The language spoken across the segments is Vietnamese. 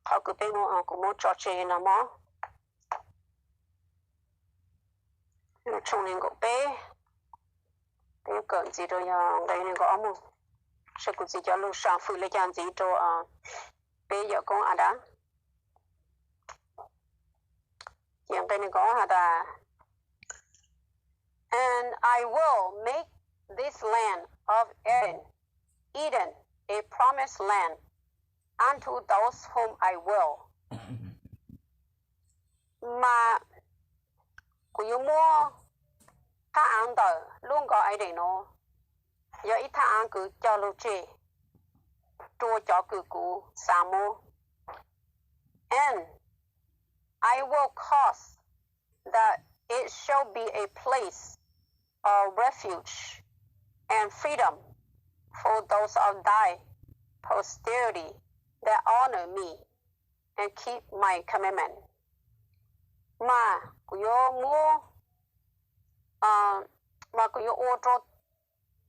họ cứ bên ngô cũng muốn cho chơi nó mó trong nên có bé bé cần gì rồi đây nên có mu sẽ cũng chỉ cho lúc sáng phụ lấy chăn gì cho bé giờ con à đã hiện đây nên có hả ta and I will make this land of Eden a promised land unto those whom I will mà của yêu mua thà ăn tờ luôn có ai để nó giờ ít thà ăn cứ cho lâu chê chua cho cứ cú sa mô and I will cause that it shall be a place of refuge and freedom for those of thy posterity that honor me and keep my commandment. Mà của yo mua mà của yo ô tô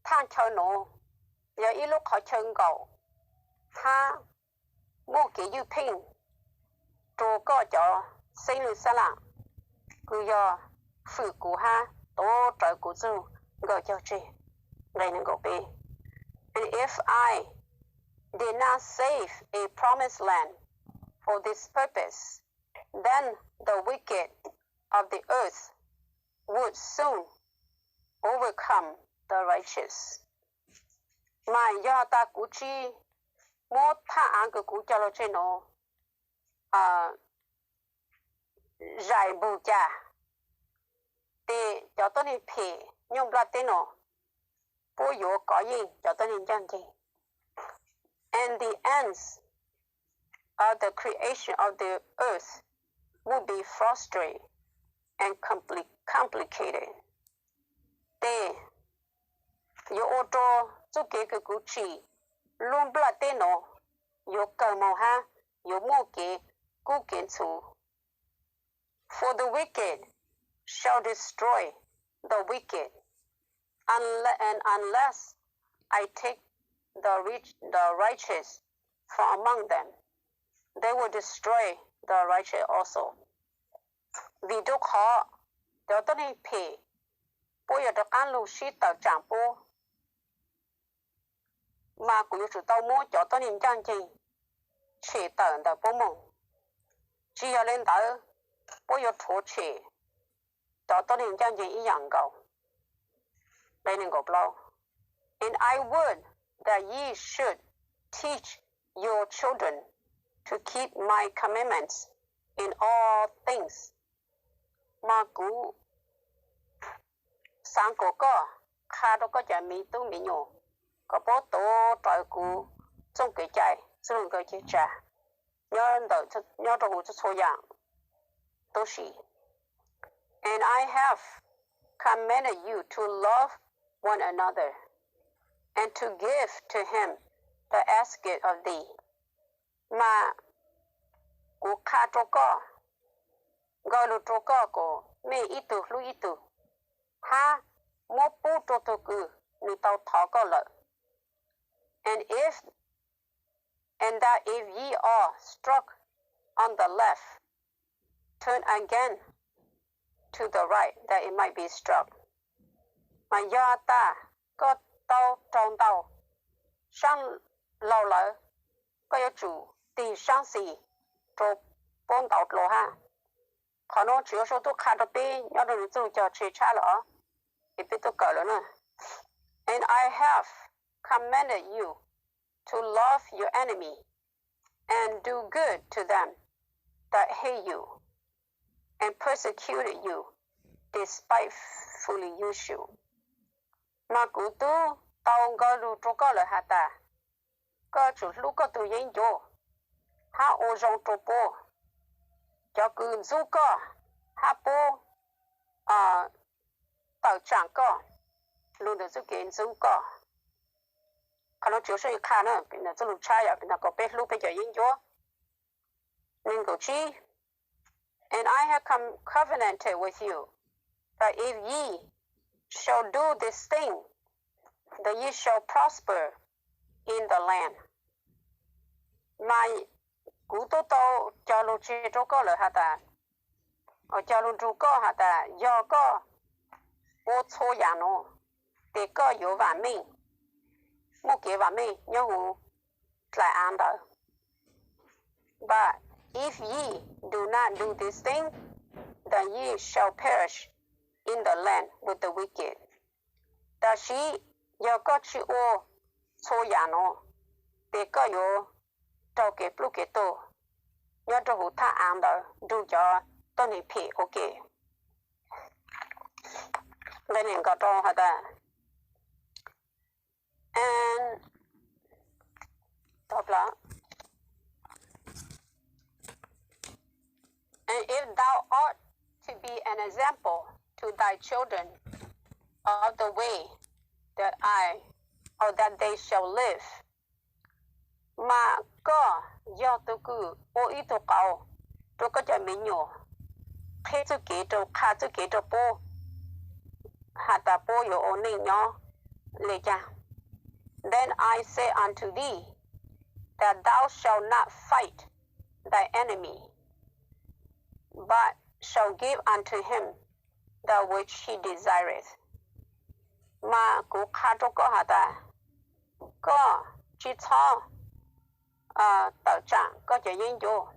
than chơi nó giờ ít lúc họ chơi cầu ha mua cái yu pin trô có cho xây lư sa lạng cứ yo phụ của ha tổ trời của du gọi cho chị đây nên gọi bê and if I did not save a promised land for this purpose, then the wicked of the earth would soon overcome the righteous. Mà do ta cú chi một thà ăn cái cú cho nó trên nó giải bù cha để cho tôi đi phê nhung ra tên nó bố yếu có gì cho tôi đi chân gì and the ends of the creation of the earth will be frustrated and complicated. Để yếu ô tô giúp cái cú chỉ luôn bla tên nó yếu cờ màu ha yếu mô cái cú kiến chủ. For the wicked shall destroy the wicked, and unless I take the righteous from among them, they will destroy the righteous also. Vì đúc họ, đó tôi nên phê, bố giờ được ăn lưu sĩ tàu chẳng bố. Mà của yếu chủ tàu mô cho tôi nên chẳng gì, chỉ tàu đã bố mong. Chỉ ở lên tàu, bố giờ thổ chỉ, đó tôi nên chẳng gì ý dạng cầu. Đây nên gộp lâu. And I would that ye should teach your children to keep my commandments in all things. Mà cú sáng cổ có khá đó có chả mi tu mi nhổ có bố tổ trời cú trong cái chạy trong cái chế trả nhớ đồ cho số dạng都是 and I have commanded you to love one another and to give to him the asket of thee. Mà cú khá trô có gọi là trô có của mẹ ít tù lưu ít tù ha mô bố trô tù cư nữ tàu thọ có lợi and that if ye are struck on the left turn again to the right that it might be struck. Mà do ta có tàu trong tàu sang lâu lợi có yếu chủ tỷ sang xì trô bốn tàu lộ ha khả năng chủ yếu số tôi khá đọc bê nhớ được dùng cho chế trả lỡ thì biết tôi cỡ nữa and I have commanded you to love your enemy and do good to them that hate you and persecuted you despitefully use you. Mà cụ tu tàu gọi lù trô có lợi hạ ta có chủ lúc có tù yên dô ha ô rong trô bố cho cứ du có ha bố tàu chẳng có luôn được du kiến du có khả năng chiếu sôi khá nữa vì là du lục trai ở vì là có bếp lúc bây giờ yên dô nên cổ chi and I have covenanted with you that if ye shall do this thing that ye shall prosper in the land. Mà cú tô tô cho lô chê trô có lời hả ta ở cho lô trô có hả ta do có ô chô ya nó để có yếu vả mình một kế vả mình nhớ hù lại ăn đó. But if ye do not do this thing, then ye shall perish in the land with the wicked. Ta shi yo có chi ô chô ya nó để có yếu trâu kế blu kế tô nhớ trâu hù thả ăn đó đủ cho tôi này phê ok. Lên hình có trâu hả ta. And top là and if thou art to be an example to thy children of the way that I or that they shall live, mà có do tôi cứ ô ý tôi cầu tôi có cho mình nhổ khi tôi kể tôi khá tôi kể tôi bố hạt ta bố yo ô ninh nhỏ lê cha. Then I say unto thee that thou shalt not fight thy enemy, but shall give unto him that which he desireth. Mà cũng khá cho có hả ta có chỉ cho tạo trạng có cho yên vô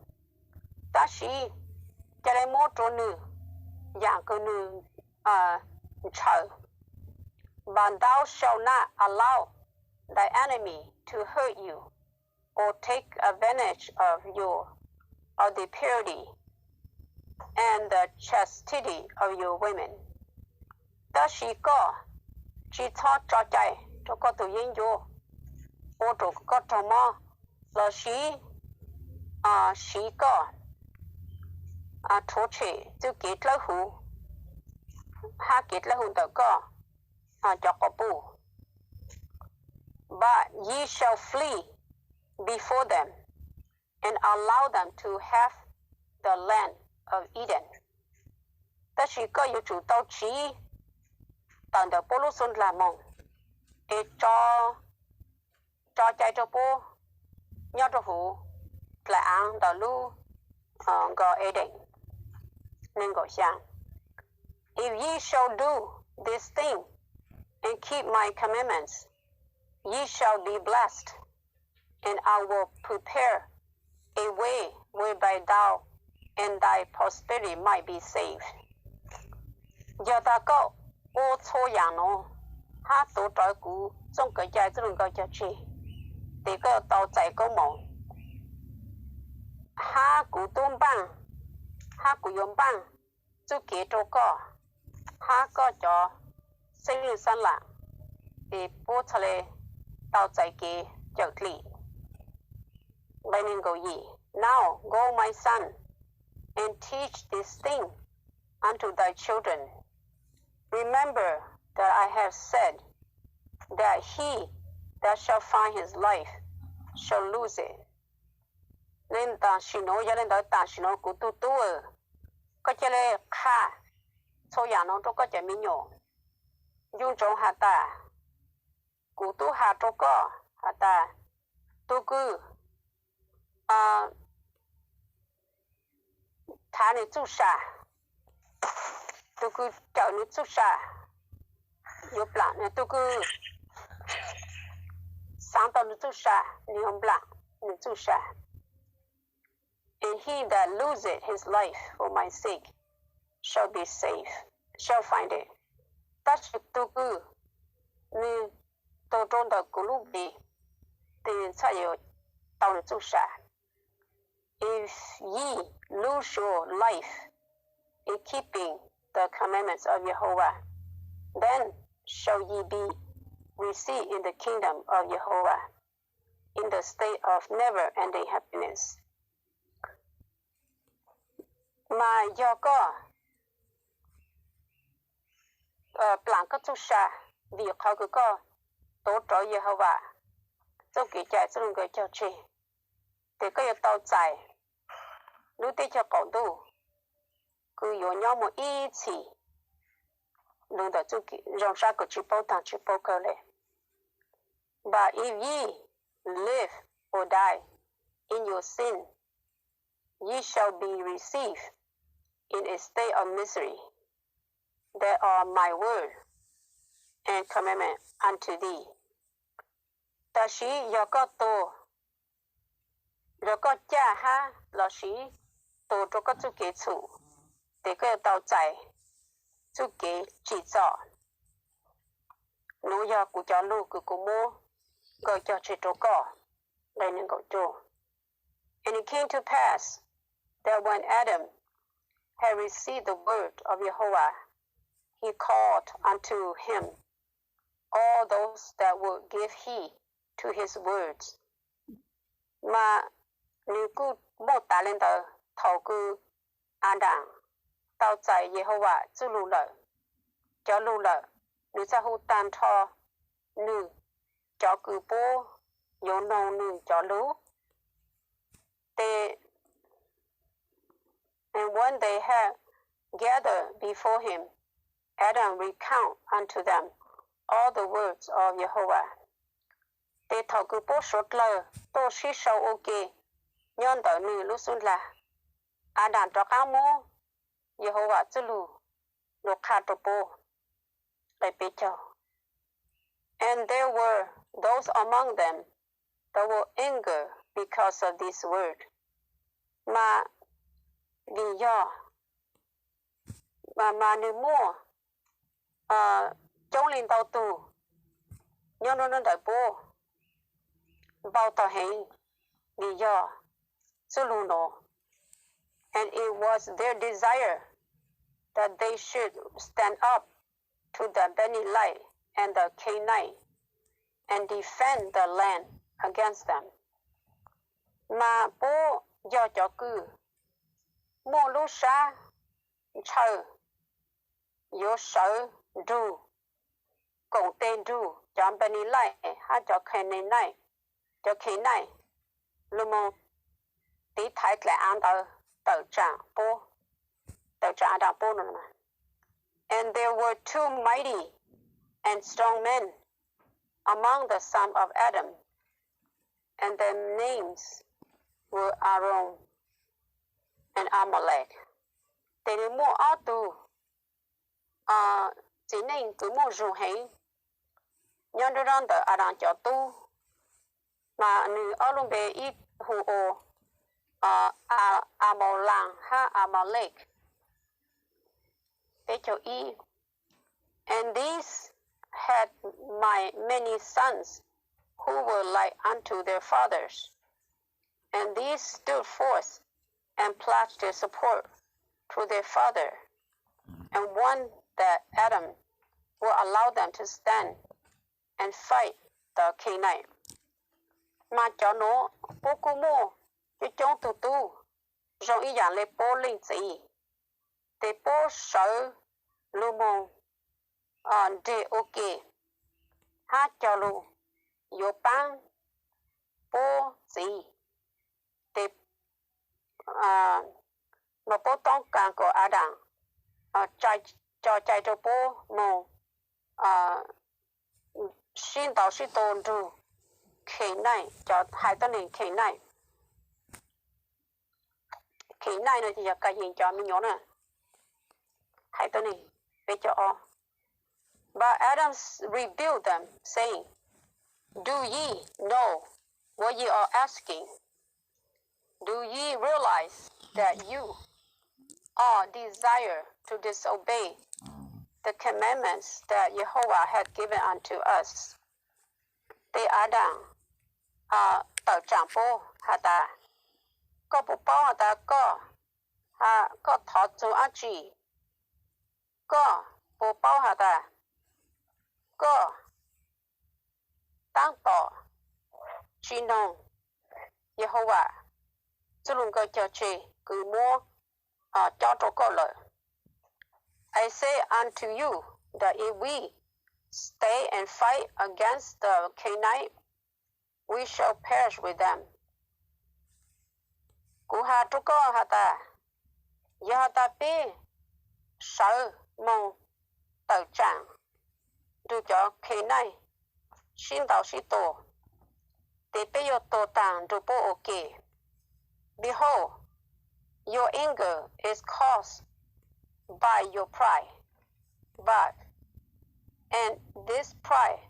ta sĩ cho lấy mô trô nữ dạng cơ nữ chờ. But thou shalt not allow thy enemy to hurt you or take advantage of the purity and the chastity of your women. Ta sĩ có chỉ cho chạy cho có tự nhiên vô ô trô có trò mò là sĩ có thô chế chứ kết là hù ha kết là hù tờ có cho có bù. But ye shall flee before them and allow them to have the land of Eden. Ta chỉ có yêu chủ tao chỉ tận được bố lúc xuân là mong để cho chạy cho bố nhớ cho hủ là ăn đào lu GarEden nên gọi sang. If ye shall do this thing and keep my commandments, ye shall be blessed, and I will prepare a way whereby thou and thy posterity might be saved. Giờ ta có ô chô ya nó ha tổ trói cú trong cái trái cho cái cho chi thì có tàu chạy có mỏng ha cú tôm băng ha cú yếm băng chú kế trâu có ha có cho sinh linh sản lạc thì bố trả lời tàu chạy kế chợt lì. Vậy nên go ye now go my son and teach this thing unto thy children. Remember that I have said that he that shall find his life shall lose it. Nên ta xin nói cho nên đó ta xin nói của tu có cho nên khá số nhà nó có cho mình nhỏ dùng trong hạt ta của tu hạt cho có hạt ta tu cứ thả này chú sa tu cứ chở này chú sa giúp lặng này tu cứ sáng tạo này chú sa này không lặng này chú sa. And he that loseth his life for my sake shall be safe, shall find it. Ta chỉ tu cứ nên tu trong đời của lúc đi thì sẽ có tao được chú sa. If ye lose your life in keeping the commandments of Jehovah, then shall ye be received in the kingdom of Jehovah, in the state of never-ending happiness. Mà do có plan các chú sa vì họ cứ có tổ trợ Jehovah trong kỳ chạy trong người cho chị thì có yêu tàu chạy lúc tí cho cậu tu cứ yêu nhau một ý chỉ lúc đó chú kỳ rong ra của chị bao thằng chị bao cơ lệ. But if ye live or die in your sin, ye shall be received in a state of misery. They are my word and commandment unto thee. Ta sĩ do có tổ, do có cha ha, là sĩ tổ cho có chú kế chủ, để có tàu chạy, chú kế chỉ rõ. Nếu do của cho lưu của cô mô, gọi cho chế trô có, đây nên gọi trô. And it came to pass that when Adam had received the word of Jehovah, he called unto him all those that would give heed to his words. Mà nếu cứ mô tả lên tờ thầu cư Adam, tao chạy Jehovah chú lưu lợi, cho lưu lợi, nếu cha hữu tàn thọ, nữ, cho cư bố, yếu nâu nữ cho lưu. And when they had gathered before him, Adam recount unto them all the words of Jehovah. They thọ cư bố sốt lờ, tô sĩ sâu ok, nhân tờ nữ lúc xuân là, Adam cho cá mô, Jehovah chú lưu, lúc khá tô bố, lại bế châu. And there were those among them that were anger because of this word. Mà vì do mà nếu mua chống lên tàu tù nhưng nó đại bố vào tàu hình vì do chú lưu nổ. And it was their desire that they should stand up to the Benilite and the Canaanite and defend the land against them. Mà bố do cho cư mô lũ xa chờ yếu sở đu cộng tên đu cho Benilite hay cho Canaanite cho Canaanite lúc mà tí thái lại ăn tờ trạng bố tờ trạng đảng bố nữa mà. And there were two mighty and strong men among the sons of Adam, and their names were Aaron and Amalek. They did more auto chỉ nên cứ mua rủ hay nhân đó rằng tờ Adam cho tu mà nữ ở luôn về ít hù ô Amalek ha Amalek để cho ý. And these had many sons who were like unto their fathers. And these stood forth and pledged their support to their father, and won that Adam will allow them to stand and fight the Canaanite. Mà cho nó bố cô mô, cho chống tù tù, rồi ý dạng lê bố linh gì. Để bố sợ lưu môn, để ok. Hát cho lưu, yếu băng, bố gì. Để mà bố tông càng của Adam, cho chạy cho bố môn, xin đạo sĩ tôn trù, khỉ này, cho hai tên này khỉ này. Khỉ này thì cái gì cho mình nhớ nè. Hai tên này, về cho ọ. But Adam rebuked them, saying, Do ye know what ye are asking? Do ye realize that you all desire to disobey the commandments that Jehovah had given unto us? They Adam tờ trạng bố hà ta. Có bố bao hà ta có thọ chủ á chỉ. Có bố bao hà ta. Có tăng tỏ chỉ nông Jehovah chú lùng cơ cho chê cứ mua cho trô có lợi. I say unto you that if we stay and fight against the Canaanite, we shall perish with them. Cú hà trô có hà ta. Giờ hà ta bê sợ mong tờ trạng dù cho Canaanite xin đạo sĩ tổ. Để bây giờ tổ tàng dù bố ok. Behold, your anger is caused by your pride, and this pride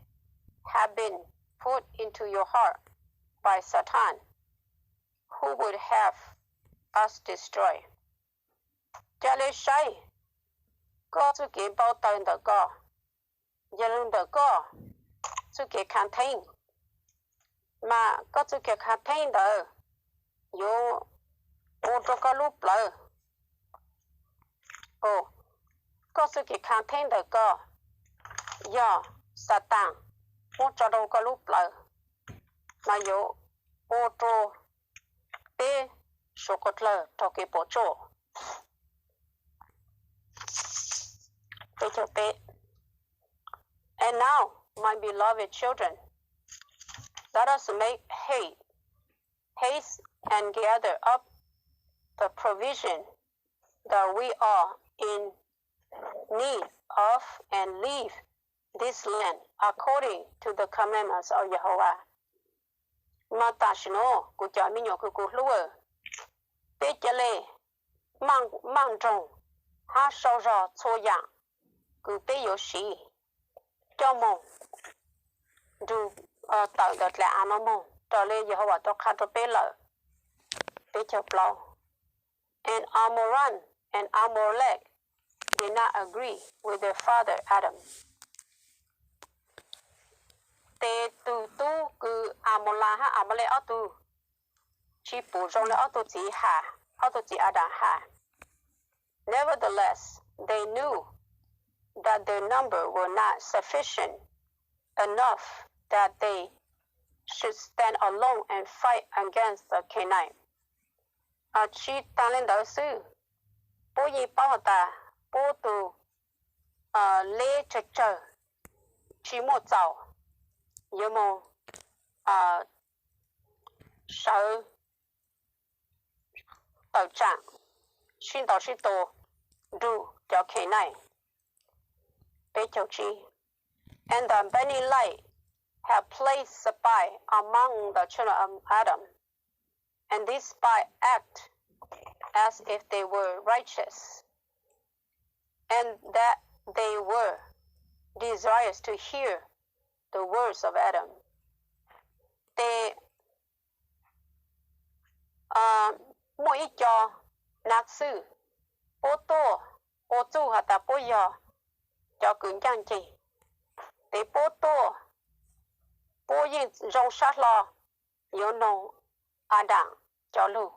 have been put into your heart by Satan, who would have us destroy. Cho nên sai, có sự kiện bao tần的có, giờ luôn的có, sự kiện kháng thinh, mà có sự kiện kháng thinh đó, yo, ô tô có lúc lỡ, có sự kiện kháng thinh đó có, do Satan, ô cho đâu có lúc lỡ, mà yo, ô tô, bê, số cột lỡ, cho cái bộ chỗ. And now, my beloved children, let us make haste and gather up the provision that we are in need of and leave this land according to the commandments of Jehovah. Mà ta xin ô, cụ cho mình nhớ cụ lúa, bế chá lê, mang trồng, ha sâu rõ chô dạng, cụ bế yếu sĩ, cho mông, dù tạo đợt là ăn mông, trở lên Jehovah cho khá cho bế lợ, bế chá blau. And Amoran and Amorlek did not agree with their father Adam. Tê tu cứ Amola ha Amole tu chỉ bù rong là tu chỉ hà tu chỉ Adam hà. Nevertheless, they knew that their number were not sufficient enough that they should stand alone and fight against the Canaanite. Chỉ tăng lên đó sư, bố gì bao ta, bố tu lê chờ, chỉ một dạo. Yêu mô sợ tàu trạng xin tàu sĩ tổ đủ cho kể này bế châu chi. And the Benilite have placed spy among the children of Adam, and these spy act as if they were righteous, and that they were desirous to hear the words of Adam. They mỗi cho nát sư ô tô ô chu hạt ta bố giờ cho cứng trang chỉ để bố tô bố yên rong sát lo yếu nông Adam cho lưu.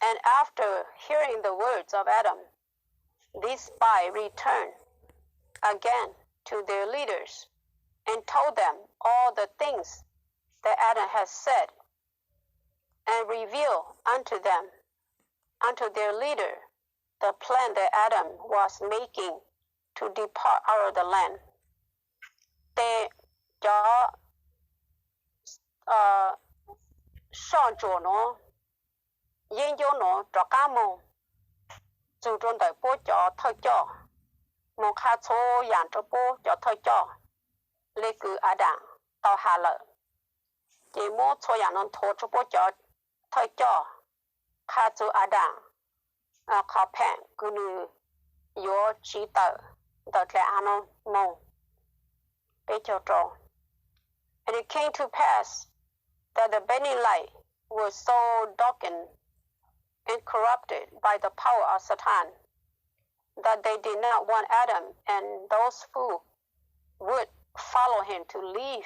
And after hearing the words of Adam, these spies returned again to their leaders and told them all the things that Adam has said, and revealed unto them, unto their leader, the plan that Adam was making to depart out of the land. They cho son chỗ nó, yên chỗ nó cho cá mông, dù trong đời bố cho thôi cho, một khá số dạng cho bố cho thôi cho. Lê cử Adam tao hà lợi. Chỉ mô cho dạng nó thô cho bố cho thôi cho. Khá chú Adam khó phèn cử nữ yếu trí tờ đợt lẽ ăn nó mông. Bế cho trò. And it came to pass that the Benilite were so darkened and corrupted by the power of Satan that they did not want Adam and those who would follow him to leave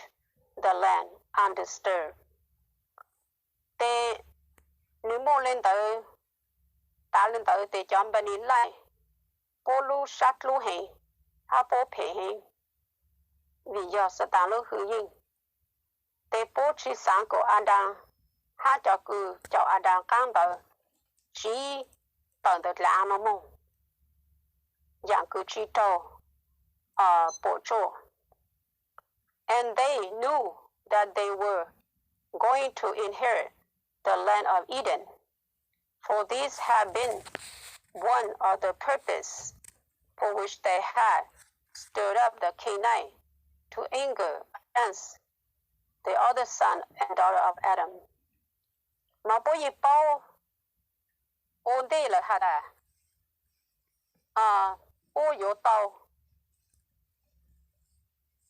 the land undisturbed. They nếu mô lên tới ta lên tới để chọn bên in lại bố lưu sát lưu hình ha bố phê hình vì do Satan lưu hư hình để bố chỉ sáng của Adam ha cho cử cho Adam căng tới chỉ tận được là nó mông dạng cử chỉ trâu bộ chỗ. And they knew that they were going to inherit the land of Eden, for these had been one of the purpose for which they had stirred up the Canaanite to anger against the other son and daughter of Adam. Mà bố gì bao ổn định là hạt bố yếu tàu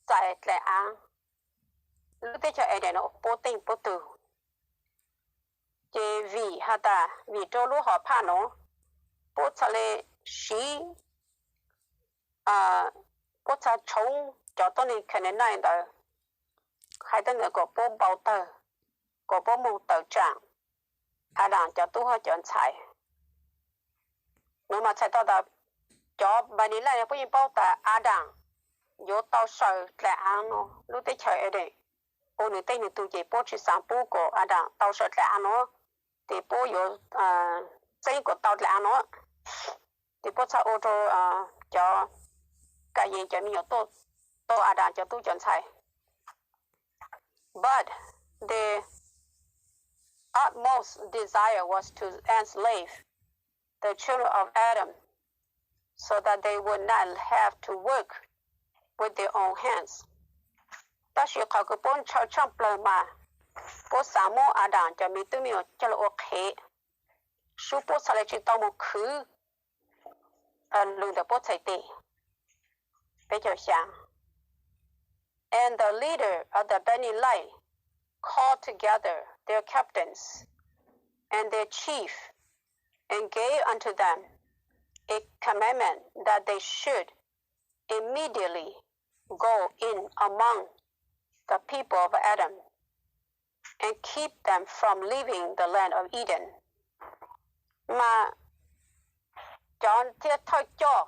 giải lại ăn lúc đấy cho ai để nó bố tinh bố tử chỉ vì hạt vì cho lúc họ phá nó bố trả lại xí bố trả chống cho tôi nên khả năng này đó hai tên người có bố bao tờ có bố mông tờ trạng đàn cho tôi họ chọn chạy nếu mà chạy tao đã cho bà ní lại bố yên bao tờ đàn yếu tao sợ lại ăn nó lúc đấy chơi ở đây bố nữ tên nữ tụi chị bố chỉ sáng bố của đàn tao sợ lại ăn nó thì bố yếu dây của tao lại ăn nó thì bố chạy ô tô cho cái gì cho mình tôi đàn cho tôi chọn chạy but the utmost desire was to enslave the children of Adam so that they would not have to work with their own hands. Ta chỉ có cái bốn châu trong lời mà bố sáng mô đàn cho mình tự mình cho là ok. Số bố sẽ lại chỉ tao một khứ lùng được bố chạy tì. Bây giờ sáng. And the leader of the Beni Light called together their captains and their chief and gave unto them a commandment that they should immediately go in among the people of Adam and keep them from leaving the land of Eden. Mà chọn thiết thôi cho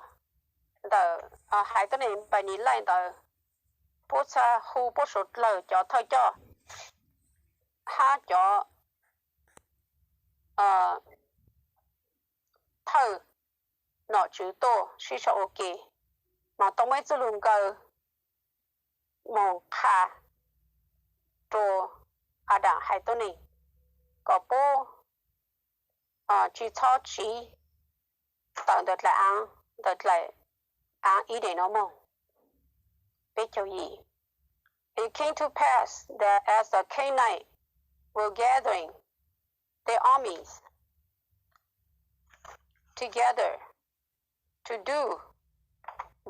the hai tên này bài ní lại the bố sa hu bố sụt lời cho thôi cho ha cho thơ nó chữ tô suy cho ok mà tao mới cho luôn cơ mong kha cho đàn hai tên này có bố chỉ cho chỉ tao được lại ăn ý để nó mong biết cho gì. It came to pass that as the Canaanites were gathering their armies together to do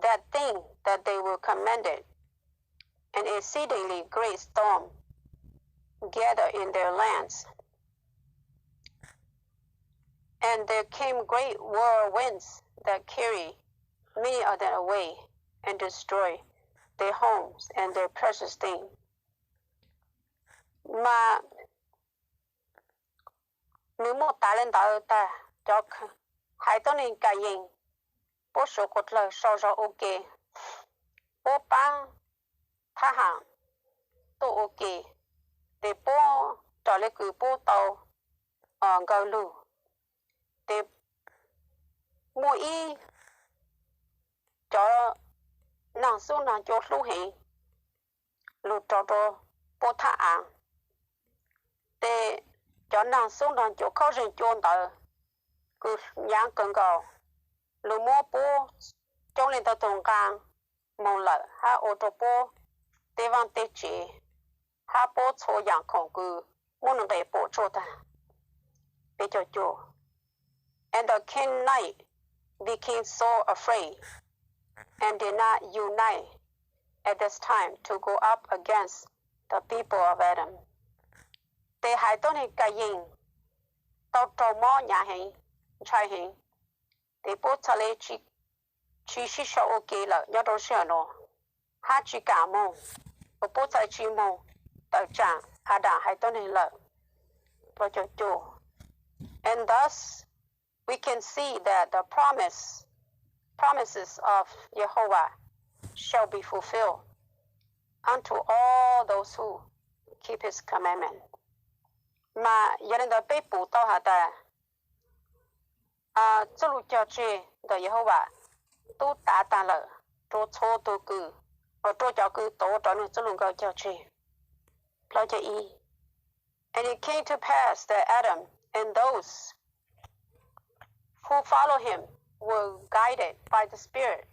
that thing that they were commanded, an exceedingly great storm gathered in their lands. And there came great whirlwinds that carried many of them away and destroyed their homes and their precious things. Mà nếu một ta lên đó ta cho hai tên này cả nhìn bố số cột lời sau rồi ok bố băng tha hàng tôi ok để bố trở lại cứ bố tàu gạo lù để mua y cho nàng xuống nàng cho lũ hình lũ cho bố thả ăn để cho nàng xuống nàng cho khó rình chôn tờ cứ nhang cần cầu lũ mua bố trong lên tờ tổng càng mong lợi ha ô tô bố tế văn tế chế ha bố cho dạng khổng cư muốn nâng đầy bố cho ta bây giờ cho and the Canaanite became so afraid and did not unite at this time to go up against the people of Adam. They hai tôn hình cả nhìn tao trâu mò nhà hình trai hình they bố trả lời chỉ sợ ok là nhớ đâu sợ nó ha chỉ cả mông và bố trả chỉ mông tao chẳng đã hai tôn hình là và cho chủ. And thus we can see that the promises of Jehovah shall be fulfilled unto all those who keep his commandment. Mà giờ nên đã bị bù tao hả ta cho lũ cho chê the Jehovah tu ta ta lợ cho chô tu cử và cho cho cử tổ cho nên cho lũ gọi cho chê lo cho y. And it came to pass that Adam and those who follow him were guided by the Spirit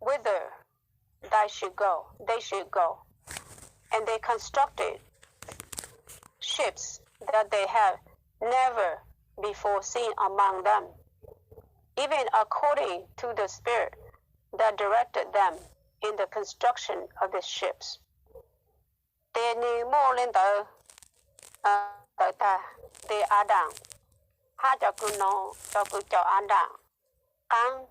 whither they should go. And they constructed ships that they have never before seen among them, even according to the Spirit that directed them in the construction of the ships. They ni mô lên tới ta, they Adam. Ha cho cứ nó, cho cứ cho Adam. Càng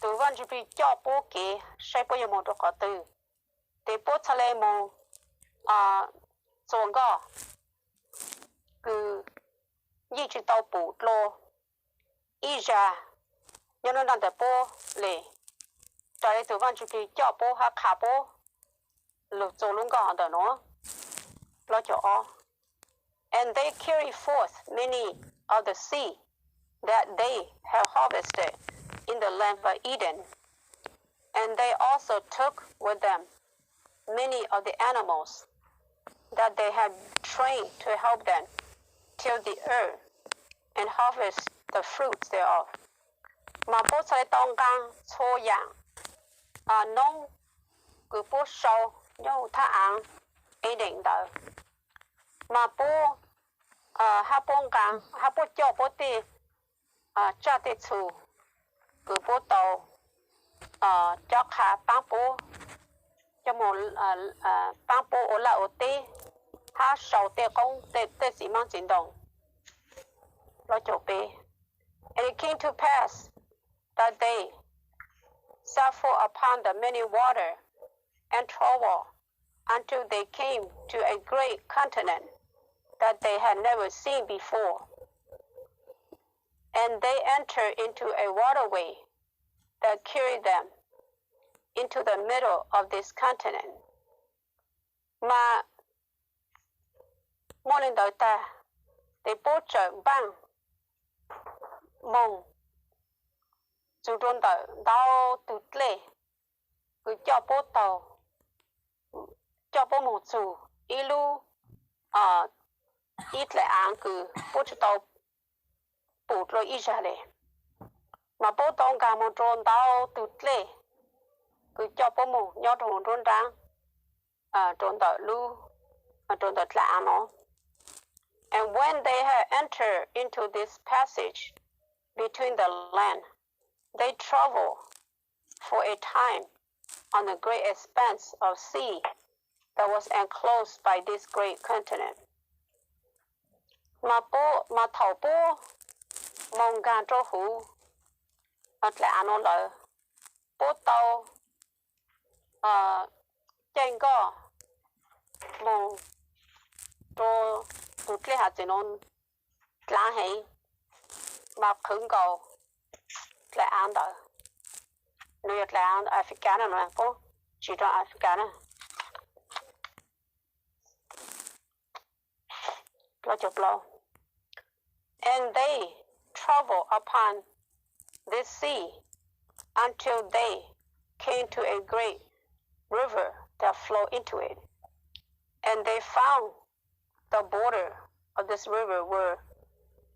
từ văn chỉ bị cho bố kế, sẽ bố yêu một đồ khó từ. They bố trả lời mô, xuống gõ, cứ như chỉ tàu bố lô, ý ra, nhưng nó đang tới bố lệ. Cho nên từ văn chỉ bị cho bố ha khá bố, lục dô luôn gõ đó nó, lo cho ó. And they carry forth many of the sea that they have harvested in the land of Eden. And they also took with them many of the animals that they had trained to help them till the earth and harvest the fruits thereof. Mà bố sẽ tông gang chô yang, nông cứ bố sâu nhau thả án ý định đời. Mà bố hạ bố gang, hạ bố cho bố tì cho tì chủ cứ bố tàu cho khá bán bố cho một bán bố ở lại ở tì hạ sầu tì công tì xí mang chính đồng lo chỗ bê. And it came to pass that they set forth upon the many water and trouble until they came to a great continent that they had never seen before. And they entered into a waterway that carried them into the middle of this continent. Mà mỗi lần đời ta, they bố trợ băng mông dù trôn tờ đau tụt lệ cứ cho bố tàu cho bố một dù ý lưu ít lại án cứ bố cho tàu bụt rồi ít ra lệ mà bố tàu cả một trôn đau tụt lệ cứ cho bố một nhớ trôn trôn răng trôn tờ lưu trôn tờ lại án nó. And when they had entered into this passage between the land, they traveled for a time on a great expanse of sea that was enclosed by this great continent. Mà thảo bố mong gan cho hú lại ăn nó lợi bố tàu chênh có mong cho tụt lệ hạt chỉ nó lãng hay mà khứng cầu lại ăn đó nuôi lại ăn African mà bố chỉ cho African lo chụp lo. And they travel upon this sea until they came to a great river that flowed into it. And they found the border of this river were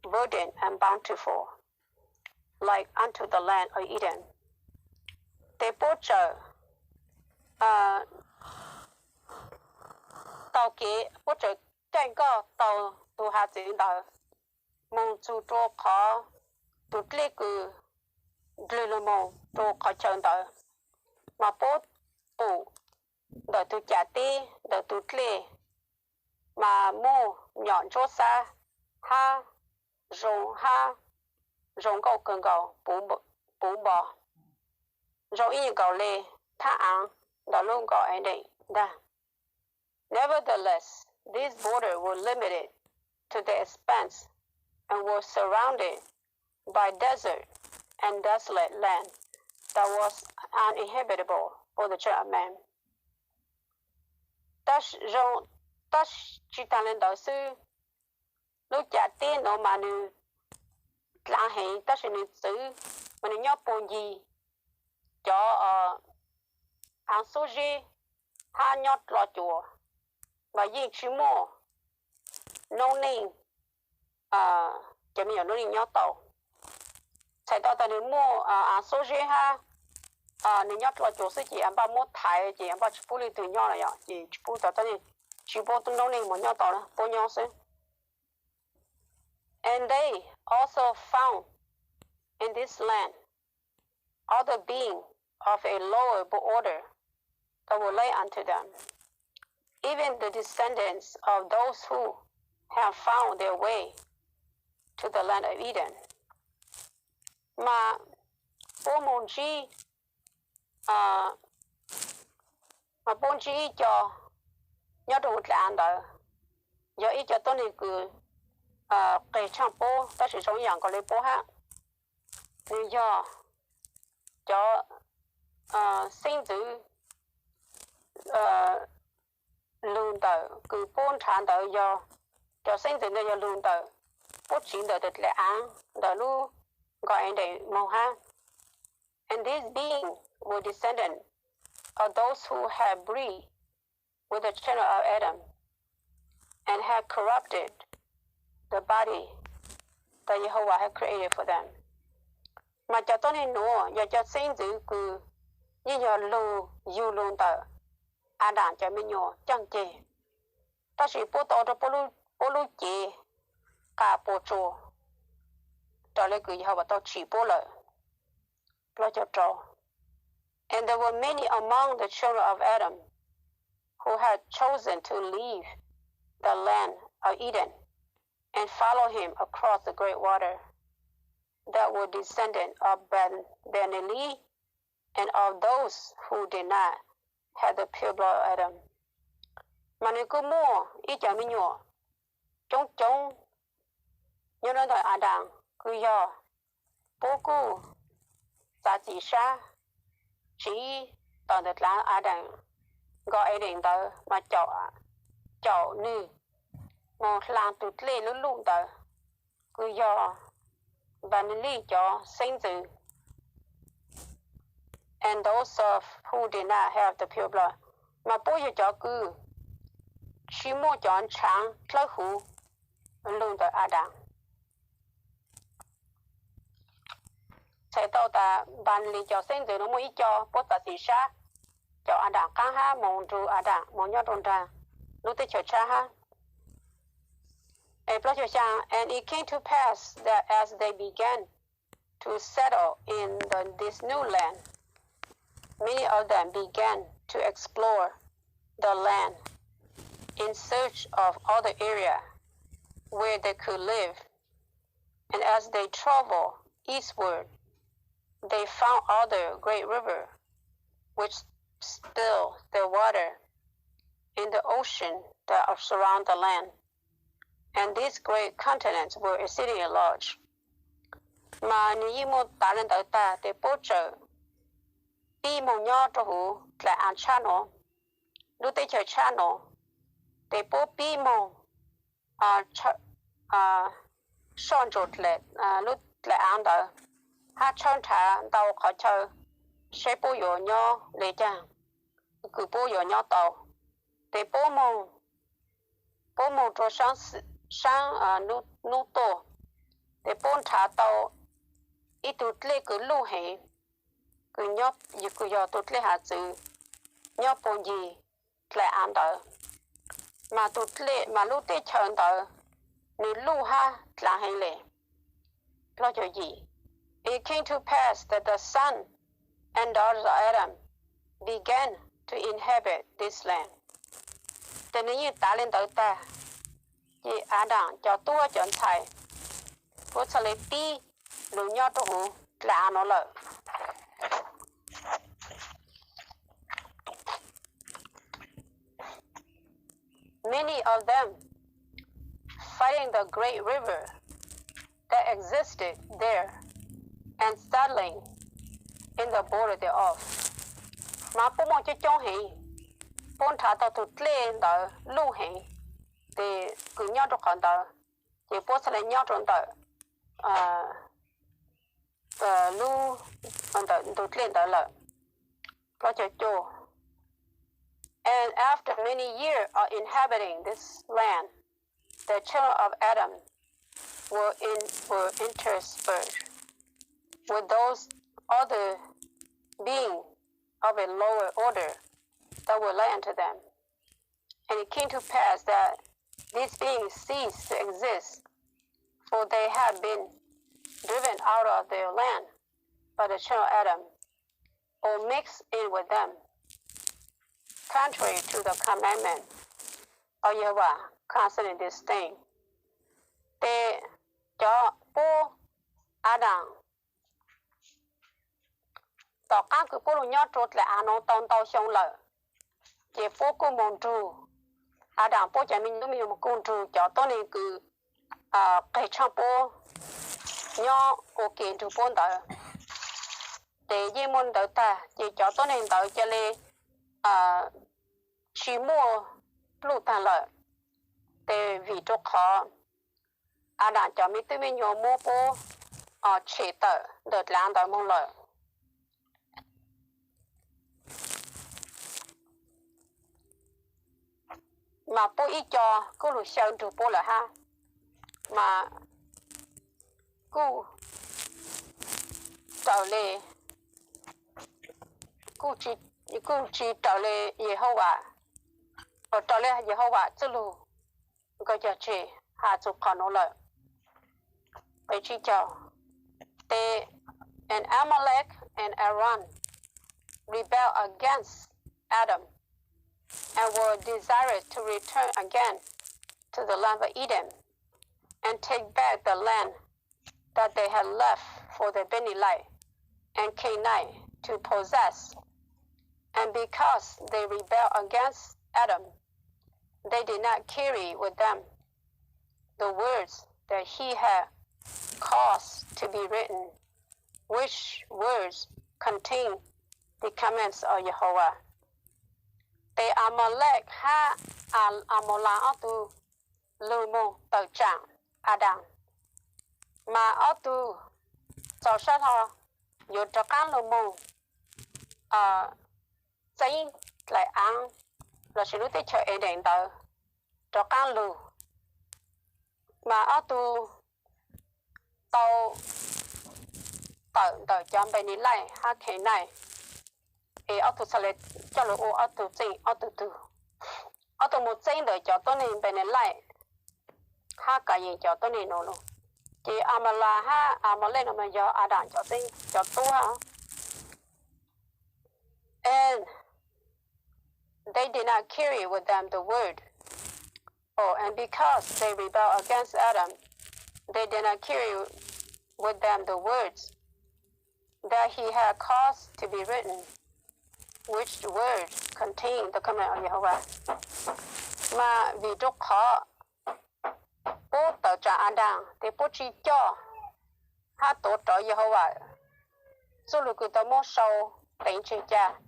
verdant and bountiful, like unto the land of Eden. They bố trợ tàu kế bố trợ trên có tàu tù hạ chính tàu mong chú trô khó tụt lê cử lê lô mong trô khó chân tàu mà bố bố đợi tụt trả tí đợi tụt lê mà mô nhọn chốt xa ha rồng cầu cần cầu bố bò rồng y cầu lê thả án đó luôn gọi anh định đa. Nevertheless, these borders were limited to the expanse and were surrounded by desert and desolate land that was uninhabitable for the children of man. Ta chỉ tăng lên đạo sư lúc trả tiền nó mà nữ lãng hệ ta sẽ nữ sư mà nữ nhóc bồn gì cho hàng số dê ha nhót lọ chùa và gì chứ mô nông ninh chả mình ở nông ninh nhót tàu chạy tàu ta nữ mô hàng số dê ha nữ nhót lọ chùa sư chỉ ăn ba mốt thái chỉ ăn ba chú bù lì từ nhót này chỉ chú bù tàu ta này chú bố tung đông này một nhau tàu đó bố nhau xí And they also found in this land other beings of a lower order that were lay unto them, even the descendants of those who have found their way to the land of Eden. Mà bố môn chi mà bố chi cho nhớ đồ lạng đó, giờ ít cho tôi này cứ cái trang bố ta sử dụngอย่างcó lấy bố ha, nên giờ cho sinh tử luôn đời cứ bốn tháng đời giờ cho sinh tử này giờ luôn đời bố chính đời được lẽ án đời lu gọi anh để mong ha. And these beings were descendants of those who had breathed with the children of Adam and had corrupted the body that Jehovah had created for them. Mà cho tôi nên nữa, giờ cho sinh tử cứ như giờ lưu dù luôn tờ Adam cho mình nhỏ chẳng chê. Ta chỉ bố tổ cho bố lưu chê cả bố chô. Trở lại cứ Jehovah tôi chỉ bố lợi. Lo cho trò. And there were many among the children of Adam who had chosen to leave the land of Eden and follow him across the great water, that were descendants of Ben-Eli and of those who did not have the pure blood of Adam. Mà nếu cứ mua, ít cho mình nhỏ, chống, nhớ đến đời Adam, cứ do, bố cụ, giá trị xa, chỉ toàn được lãng Adam, GarEden đó mà chậu nữ, một làng tụt lê lúc luôn đó, cứ do, Ben-Eli cho sinh tử. And those of who did not have the pure blood. Mà bố giờ cho cứ chỉ mua chọn trắng lỡ hủ luôn tới Adam. Sẽ tao ta bàn lý cho sinh tử nó mới cho bố ta xì xa cho Adam căng ha mong ru Adam mong nhớ rôn ra lúc tới chờ cha ha. And it came to pass that as they began to settle in this new land, many of them began to explore the land in search of other area where they could live. And as they traveled eastward, they found other great river which spilled their water in the ocean that surround the land. And these great continents were exceedingly large. Mà nếu một ta lên tới ta để bố trợ đi một nhỏ cho hữu là ăn cha nó, lúc tới chờ cha nó, để bố bí một son rụt lệ lúc là ăn đó, hát chân trả tàu khỏi chờ, sẽ bố nhỏ nhỏ lệ chàng, cứ bố nhỏ nhỏ tàu, để bố một cho sáng nút tổ, để bố trả tàu, ít tụt lệ cứ lưu hệ, cứ nhóc cứ giờ tụt lệ hạ chữ nhóc bồn gì lại ăn đó mà tụt lệ mà lúc tết chờn đó nếu lưu ha là hay lệ lo cho gì. It came to pass that the son and daughters of Adam began to inhabit this land. Thế nên như ta lên tới ta thì Adam cho tua chọn thầy có sẽ lấy pi lưu nhóc cho hữu là ăn nó lợi. Many of them fighting the great river that existed there and settling in the border thereof. Mà bố mong cho trong hình, bố thả tàu tụt lên đó lưu hình, thì cứ nhau trong khoảng đó, thì bố sẽ lấy nhau trong đó, lưu tụt lên đó là, có cho chỗ. And after many years of inhabiting this land, the children of Adam were interspersed with those other beings of a lower order that were lay unto them. And it came to pass that these beings ceased to exist for they had been driven out of their land by the children of Adam, or mixed in with them, contrary to the commandment of Jehovah concerning this thing. They cho bố Adam tỏ các cứ bố nhớ trốt là anh ông tôn tao xong lợi chỉ bố cô môn trù Adam bố chạy mình đúng một con trù cho tôi nên cứ cái trong bố nhớ ok trù bố đợi để gì môn đợi ta chỉ cho tôi nên đợi cho lên chỉ mua lúc ta lợi để vì chỗ khó Adam cho mình tới mình nhớ mua bố chỉ đợi đợt làm đợi môn lợi mà bố ý cho cô lù sơn trù bố là ha mà cô trở lại cô chỉ trở lại Jehovah ở trở lại Jehovah chứ lù cái giờ chỉ hạ chụp khó nó lợi vậy chỉ cho they and Amalek and Aaron rebelled against Adam and were desirous to return again to the land of Eden and take back the land that they had left for the Benilite and Canaanite to possess. And because they rebelled against Adam, they did not carry with them the words that he had caused to be written, which words contain the commandments of Jehovah. They Amalek ha Amola atu lumo tờ trạng Adam mà atu cho sát họ dù cho các lumo giấy lại ăn là sự lúc tới chờ đèn tờ cho các lù mà atu tàu tờ cho bên này lại ha cái này auto select cho lũ auto chỉnh auto một chỉnh để cho tôi nên bên này lại ha cái gì cho tôi nên nó luôn chỉ amala ha amala nó mà cho Adam cho chỉnh cho tôi ha and they did not carry with them the word and because they rebelled against Adam they did not carry with them the words that he had caused to be written, which words contain the command of Jehovah. Mà vì rất khó, bố tờ trả Adam, thì bố chỉ cho hát tổ trợ Jehovah. Dù lù cứ tờ mô sâu, đánh chỉ cha.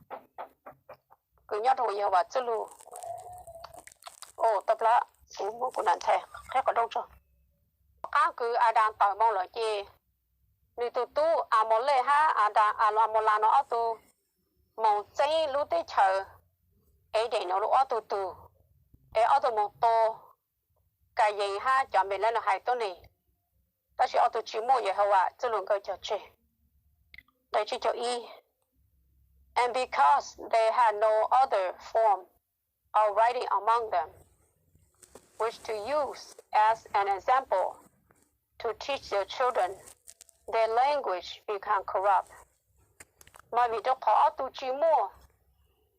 Cứ nhớ thôi Jehovah, dù lù. Tập lá, cũng bố của nạn thề, thế có đâu rồi. Các cứ Adam tờ mong lời chê. Nếu tụi tu Amole ha Adam Amola nó tu một giây lúc tới chờ ấy để nó lúc tu ấy tu một tô cái gì ha chọn mình lên là hai tô này ta chỉ tu chỉ mua vậy hả chứ luôn coi chờ chơi đây chỉ cho y and because they had no other form of writing among them which to use as an example to teach their children their language become corrupt. Mà vì cho khó tu chỉ mua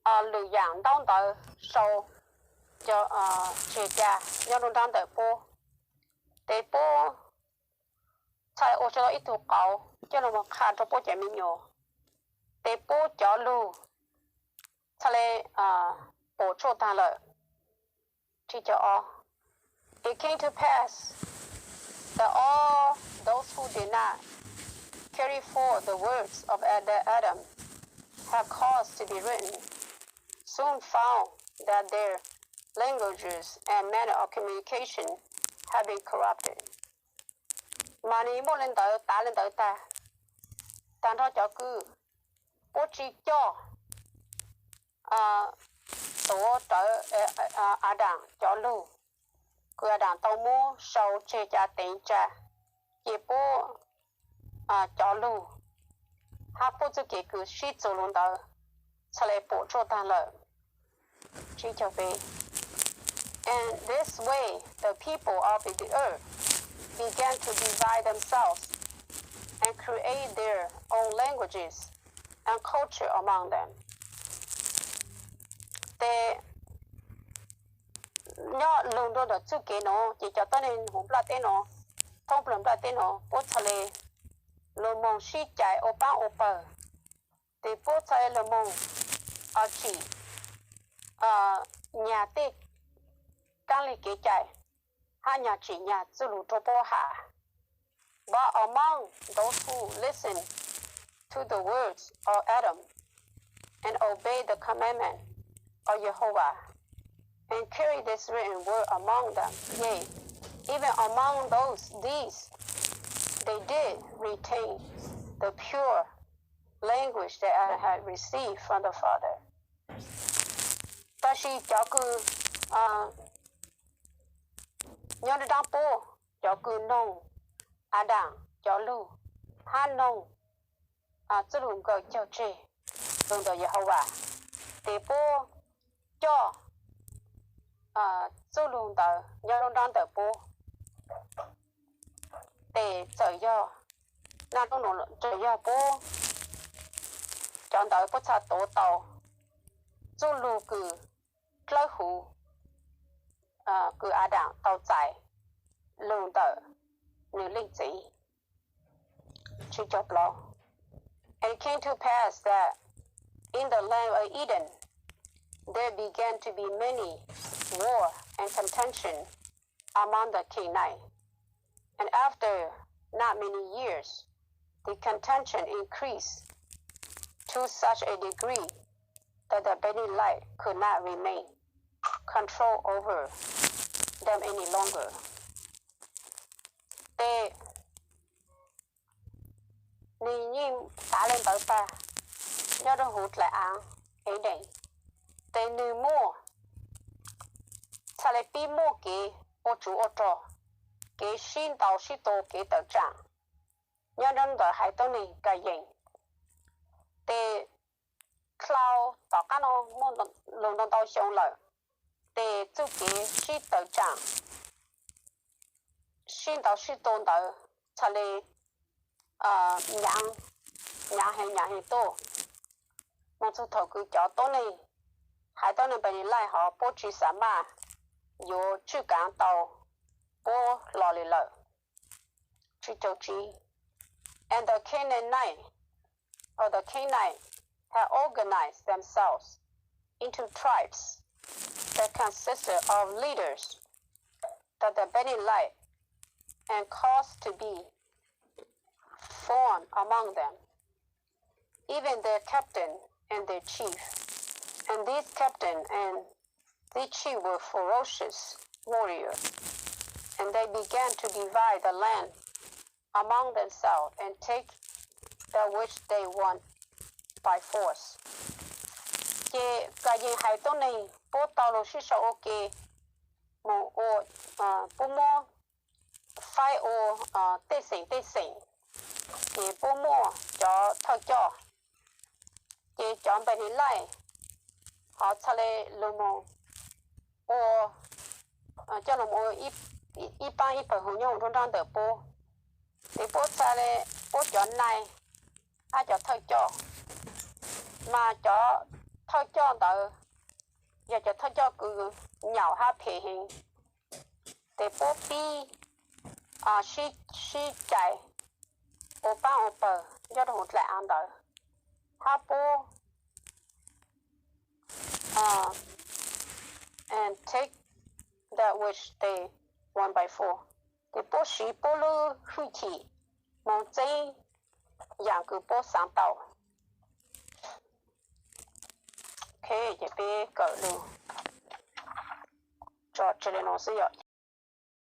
lựa dạng đón tới sau cho chế cha nhớ luôn đón tới bố để bố sai ô cho ít thuộc cậu cho nó một khá cho bố chạy mình nhổ để bố cho lưu sau này bố cho ta lợi chỉ cho it came to pass that all those who did not carry forth the words of Adam had caused to be written, soon found that their languages and manner of communication had been corrupted. Mà ní mô lên tới ta, ta đó cho cứ bố trí cho tổ trở Adam cho lưu. Cứ Adam tao mô sau chê cha tên cha, chỉ bố cho lưu. Ha bố chú kì cứ suy dụ luôn đó, sau này bố cho ta lợi. Chỉ cho về. And this way, the people of the earth began to divide themselves and create their own languages and culture among them. They nhớ luôn đó là chú kế nó chỉ cho tôi nên hùng bát tên nó thông bận bát tên nó bố thà lê lô mong xí chạy ô ba ô bờ thì bố thà lê mong ở chỉ nhà tê càng lì kế chạy hai nhà chỉ nhà chú lù cho bố hạ. But among those who listen to the words of Adam and obey the commandment of Jehovah and carry this written word among them, yea, even among these, they did retain the pure language that I had received from the Father. Ta shi cho cứ nhớ được đăng bố cho cứ nông Adam cho lu han nông chú lùn gọi cho chê lùn đời Jehovah để bố cho chú lùn đời nhớ lùn đăng đời bố để trời do na trong nỗ trời do bố chọn đời bố cha tổ tàu chú lù cử lỡ hủ cử Adam tàu chạy lùn đời nữ linh chỉ chụp lo. And it came to pass that in the land of Eden there began to be many war and contention among the Canaanites. And after not many years, the contention increased to such a degree that the Benelite could not remain control over them any longer. They nhìn cả lên tới ta do đó hụt lại ăn ấy đấy they nữ mua sau lại bị mua cái ô chủ ô trò cái xin tàu xin tổ cái tờ trạng do đó hai tao này cái gì they cloud tao cái nó mua lồng đồng tàu xong rồi they chú cái xin tờ trạng xin tàu xin tổ tờ sau lại nhà hàng tô một số thầu cứ cho tôi này hai tôi này bên lại họ bố trí sản mà有去港岛波老里了去周期 and the Canaanite had organized themselves into tribes that consisted of leaders that the Benelite and caused to be formed among them, even their captain and their chief. And these captain and the chief were ferocious warriors, and they began to divide the land among themselves and take that which they want by force. Cái gì hay tôi này bố tao lo sĩ sao ok một ô bố mua phải ô tê sinh thì bố mua cho thợ cho thì chọn bên lại họ trả lời luôn một ô cho nó một ít bao ít phần hướng nhau trong đó được bố thì bố trả lời bố chọn này ai cho thợ cho mà cho thợ cho đỡ giờ cho thợ cho cứ nhỏ ha thể hình thì bố đi xí chạy ô ba ô bờ do đó hụt lại ăn đỡ ha bố and take that which they won by four thì bố xí bố lưu hủy thị mong dây dạng cứ bố sáng tạo ok thì bé cỡ lưu cho cho nên nó sẽ